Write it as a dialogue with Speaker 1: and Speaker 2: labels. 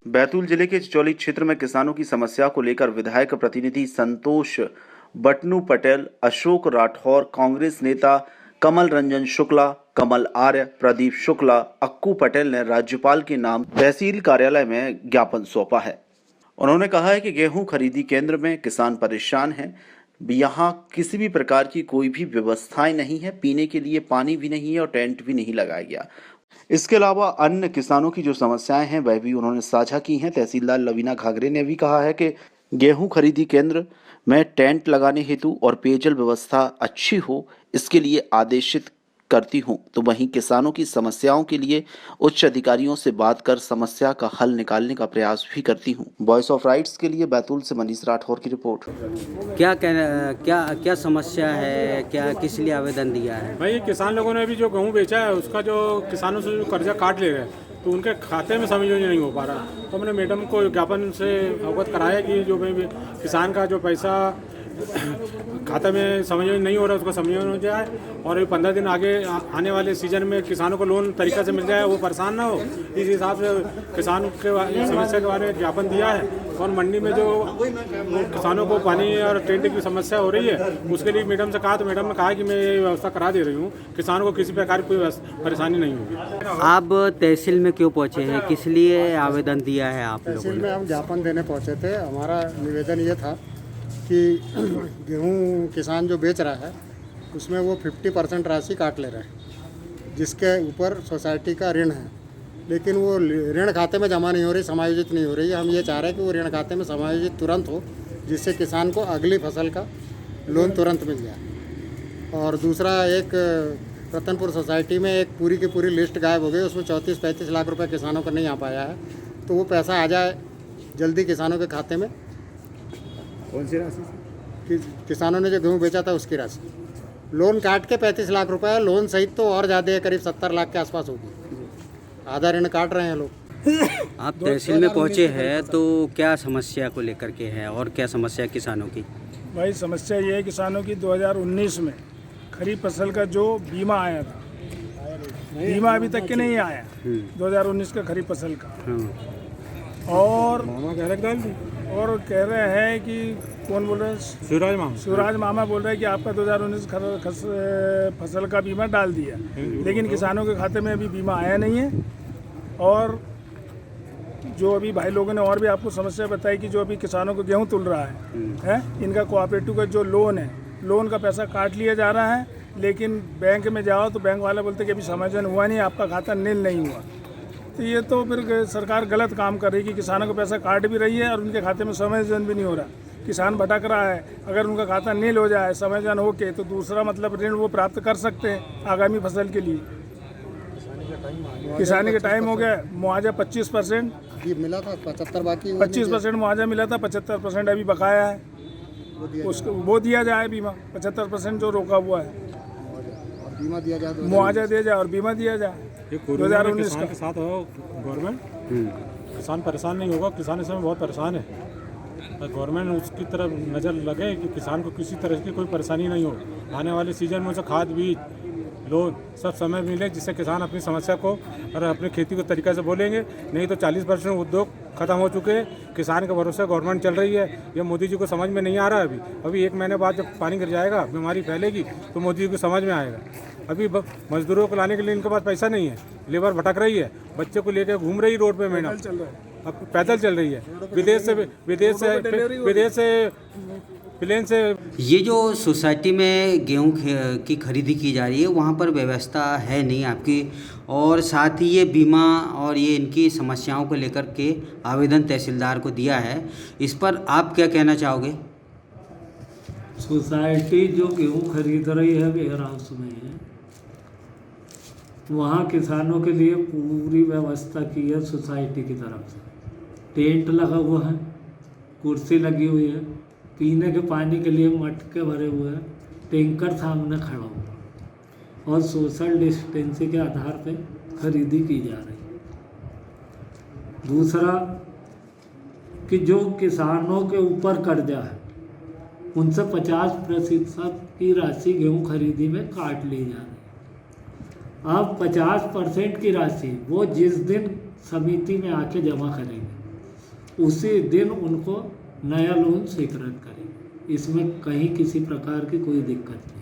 Speaker 1: बैतूल जिले के चिचौली क्षेत्र में किसानों की समस्या को लेकर विधायक प्रतिनिधि संतोष बटनू पटेल, अशोक राठौर, कांग्रेस नेता कमल रंजन शुक्ला, कमल आर्य, प्रदीप शुक्ला, अक्कू पटेल ने राज्यपाल के नाम तहसील कार्यालय में ज्ञापन सौंपा है। उन्होंने कहा है कि गेहूं खरीदी केंद्र में किसान परेशान हैं। यहाँ किसी भी प्रकार की कोई भी व्यवस्थाएं नहीं है, पीने के लिए पानी भी नहीं है और टेंट भी नहीं लगाया गया। इसके अलावा अन्य किसानों की जो समस्याएं हैं वह भी उन्होंने साझा की हैं। तहसीलदार लवीना घाघरे ने भी कहा है कि गेहूं खरीदी केंद्र में टेंट लगाने हेतु और पेयजल व्यवस्था अच्छी हो, इसके लिए आदेशित करती हूं। तो वहीं किसानों की समस्याओं के लिए उच्च अधिकारियों से बात कर समस्या का हल निकालने का प्रयास भी करती हूं। वॉइस ऑफ राइट्स के लिए बैतूल से मनीष राठौर की रिपोर्ट।
Speaker 2: क्या समस्या है, क्या किस लिए आवेदन दिया है?
Speaker 3: भाई किसान लोगों ने भी जो गेहूँ बेचा है उसका जो किसानों से जो कर्जा काट ले गए तो उनके खाते में समझ नहीं हो पा रहा। तो हमने मैडम को ज्ञापन से अवगत कराया कि जो भाई किसान का जो पैसा खाते में समझ नहीं हो रहा उसको समझ हो जाए और ये 15 दिन आगे आने वाले सीजन में किसानों को लोन तरीका से मिल जाए, वो परेशान ना हो। इस हिसाब से किसान के समस्या के बारे में ज्ञापन दिया है। और मंडी में जो किसानों को पानी और टेंट की समस्या हो रही है उसके लिए मैडम से कहा, तो मैडम ने कहा कि मैं ये व्यवस्था करा दे रही हूँ, किसानों को किसी प्रकार की कोई परेशानी नहीं होगी।
Speaker 2: आप तहसील में क्यों पहुँचे हैं, किस लिए आवेदन दिया है आप लोगों
Speaker 4: तहसील
Speaker 2: ने?
Speaker 4: में हम ज्ञापन देने पहुँचे थे। हमारा निवेदन ये था कि गेहूं किसान जो बेच रहा है उसमें वो 50% राशि काट ले रहा है, जिसके ऊपर सोसाइटी का ऋण है, लेकिन वो ऋण खाते में जमा नहीं हो रही, समायोजित नहीं हो रही है। हम ये चाह रहे हैं कि वो ऋण खाते में समायोजित तुरंत हो, जिससे किसान को अगली फसल का लोन तुरंत मिल जाए। और दूसरा, एक रतनपुर सोसाइटी में एक पूरी की पूरी लिस्ट गायब हो गई, उसमें 34-35 लाख रुपए किसानों का नहीं आ पाया है। तो वो पैसा आ जाए जल्दी किसानों के खाते में।
Speaker 3: कौन सी राशि?
Speaker 4: किसानों ने जो गेहूँ बेचा था उसकी राशि। लोन काट के 35 लाख रुपए है, लोन सहित तो और ज़्यादा है, करीब 70 लाख के आसपास होगी। आधा ऋण काट रहे हैं लोग।
Speaker 2: आप तहसील में पहुँचे हैं तो क्या समस्या को लेकर के है और क्या समस्या किसानों की?
Speaker 5: भाई समस्या ये है किसानों की 2019 में खरीफ फसल का जो बीमा आया था, बीमा अभी तक के नहीं आया 2019 का खरीफ फसल का। और और कह रहे हैं कि कौन बोल रहे हैं? शिवराज मामा बोल रहे हैं कि आपका 2019 फसल का बीमा डाल दिया, लेकिन किसानों के खाते में अभी बीमा आया नहीं है। और जो अभी भाई लोगों ने और भी आपको समस्या बताई कि जो अभी किसानों को गेहूं तुल रहा है इनका कोऑपरेटिव का जो लोन है, लोन का पैसा काट लिया जा रहा है, लेकिन बैंक में जाओ तो बैंक वाला बोलते कि अभी समायोजन हुआ नहीं, आपका खाता नील नहीं हुआ। तो ये तो फिर सरकार गलत काम कर रही है कि किसानों को पैसा काट भी रही है और उनके खाते में समायोजन भी नहीं हो रहा। किसान भटक रहा है। अगर उनका खाता नील हो जाए समायोजन होके तो दूसरा मतलब ऋण वो प्राप्त कर सकते हैं आगामी फसल के लिए। किसानी का टाइम हो गया, मुआवजा 25%
Speaker 4: मिला था, 75 बाकी
Speaker 5: 25% मुआवजा मिला था, 75% अभी बकाया है, उसको वो दिया जाए बीमा। 75% जो रोका हुआ है
Speaker 4: बीमा दिया जाए,
Speaker 5: मुआवजा दिया जाए और बीमा दिया जाए। 2019
Speaker 3: के साथ हो गवर्नमेंट, किसान परेशान नहीं होगा। किसान इस समय बहुत परेशान है, गवर्नमेंट उसकी तरफ नज़र लगे कि किसान को किसी तरह की कोई परेशानी नहीं हो। आने वाले सीजन में उसे खाद, बीज, लोन सब समय मिले, जिससे किसान अपनी समस्या को और अपनी खेती को तरीका से बोलेंगे। नहीं तो 40% उद्योग खत्म हो चुके हैं। किसान के भरोसे गवर्नमेंट चल रही है। ये मोदी जी को समझ में नहीं आ रहा है। अभी 1 महीने बाद जब पानी गिर जाएगा, बीमारी फैलेगी, तो मोदी जी को समझ में आएगा। अभी मजदूरों को लाने के लिए इनके पास पैसा नहीं है, लेबर भटक रही है, बच्चे को लेकर घूम रही रोड पे मैडम, अब पैदल चल रही है। विदेश से प्लेन से।
Speaker 2: ये जो सोसाइटी में गेहूं की खरीदी की जा रही है वहाँ पर व्यवस्था है नहीं आपकी, और साथ ही ये बीमा और ये इनकी समस्याओं को लेकर के आवेदन तहसीलदार को दिया है, इस पर आप क्या कहना चाहोगे?
Speaker 6: सोसाइटी जो गेहूं खरीद रही है वेयर हाउस में है, वहाँ किसानों के लिए पूरी व्यवस्था की है सोसाइटी की तरफ से। टेंट लगा हुआ है, कुर्सी लगी हुई है, पीने के पानी के लिए मटके भरे हुए हैं, टैंकर सामने खड़ा हुआ और सोशल डिस्टेंसिंग के आधार पे खरीदी की जा रही है। दूसरा कि जो किसानों के ऊपर कर्जा है उनसे 50% की राशि गेहूं खरीदी में काट ली जा रही है। अब 50% की राशि वो जिस दिन समिति में आके जमा करेंगे उसी दिन उनको नया लोन स्वीकृत करेंगे। इसमें कहीं किसी प्रकार की कोई दिक्कत नहीं।